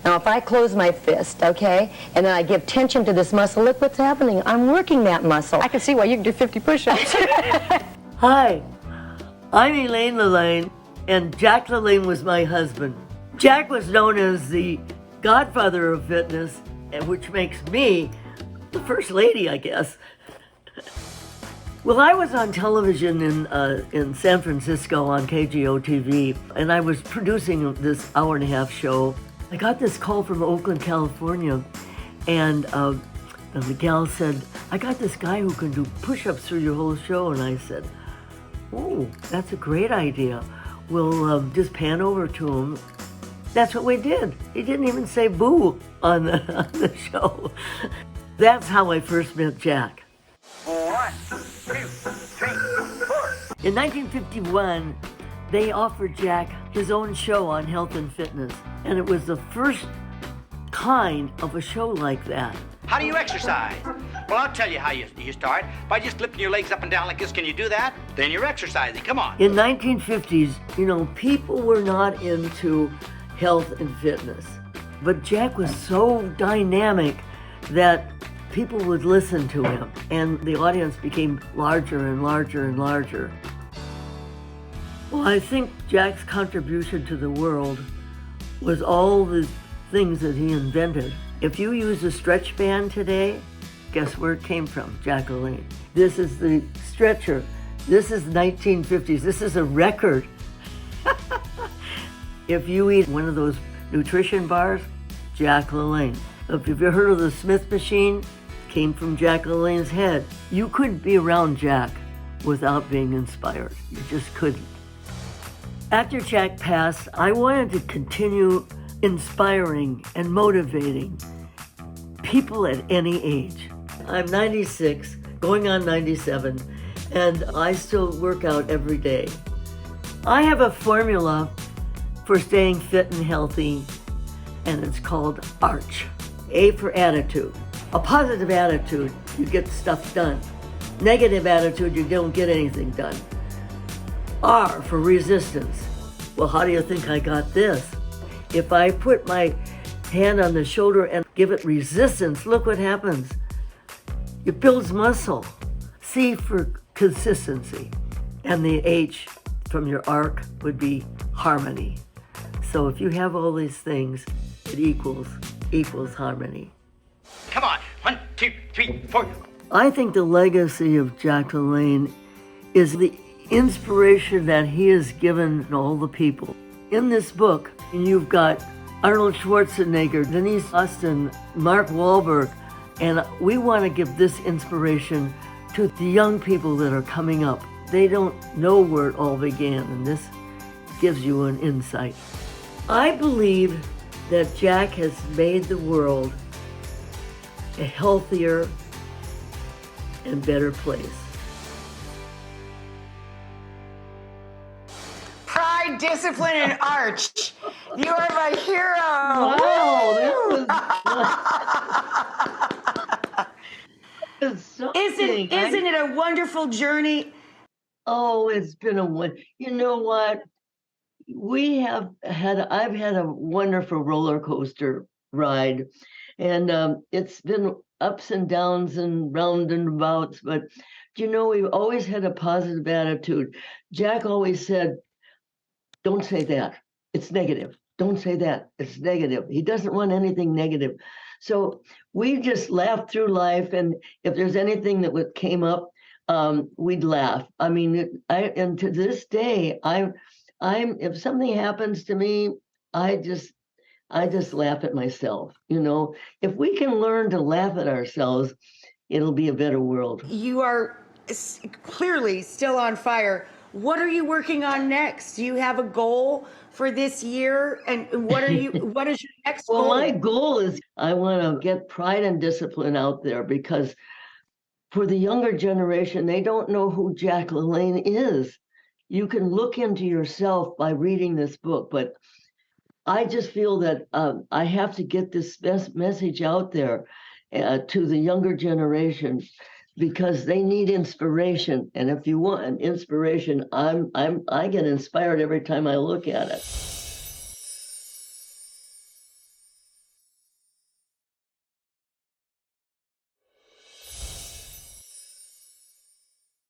Now, if I close my fist, okay, and then I give tension to this muscle, look what's happening. I'm working that muscle. I can see why you can do 50 push-ups. Hi, I'm Elaine LaLanne, and Jack LaLanne was my husband. Jack was known as the godfather of fitness, which makes me the first lady, I guess. Well, I was on television in San Francisco on KGO-TV, and I was producing this hour-and-a-half show. I got this call from Oakland, California, and the gal said, I got this guy who can do push-ups through your whole show. And I said, oh, that's a great idea. We'll just pan over to him. That's what we did. He didn't even say boo on the show. That's how I first met Jack. 1, 2, 3, 4. In 1951, they offered Jack his own show on health and fitness, and it was the first kind of a show like that. How do you exercise? Well, I'll tell you how you start. By just lifting your legs up and down like this. Can you do that? Then you're exercising. Come on. In 1950s, people were not into health and fitness, but Jack was so dynamic that people would listen to him, and the audience became larger and larger and larger. Well, I think Jack's contribution to the world was all the things that he invented. If you use a stretch band today, guess where it came from? Jack LaLanne. This is the stretcher. This is 1950s. This is a record. If you eat one of those nutrition bars, Jack LaLanne. If you've ever heard of the Smith machine, came from Jack LaLanne's head. You couldn't be around Jack without being inspired. You just couldn't. After Jack passed, I wanted to continue inspiring and motivating people at any age. I'm 96, going on 97, and I still work out every day. I have a formula for staying fit and healthy, and it's called ARCH. A for attitude. A positive attitude, you get stuff done. Negative attitude, you don't get anything done. R for resistance. Well, how do you think I got this? If I put my hand on the shoulder and give it resistance, look what happens. It builds muscle. C for consistency. And the H from your ARC would be harmony. So if you have all these things, it equals harmony. Come on. 1, 2, 3, 4. I think the legacy of Jack LaLanne is the inspiration that he has given all the people. In this book, you've got Arnold Schwarzenegger, Denise Austin, Mark Wahlberg, and we want to give this inspiration to the young people that are coming up. They don't know where it all began, and this gives you an insight. I believe that Jack has made the world a healthier and better place. Pride, discipline, and arch. You are my hero. Wow, that was something. Isn't it a wonderful journey? Oh, it's been a one. You know what? I've had a wonderful roller coaster ride, and it's been ups and downs and roundabouts, but we've always had a positive attitude. Jack always said, don't say that. It's negative. Don't say that. It's negative. He doesn't want anything negative. So we just laughed through life, and if there's anything that came up, we'd laugh. I mean, and to this day, if something happens to me, I just laugh at myself. If we can learn to laugh at ourselves, it'll be a better world. You are clearly still on fire. What are you working on next? Do you have a goal for this year? And what is your next goal? Well, my goal is I want to get pride and discipline out there, because for the younger generation, they don't know who Jack LaLanne is. You can look into yourself by reading this book, but I just feel that I have to get this message out there to the younger generation, because they need inspiration. And if you want an inspiration, I get inspired every time I look at it.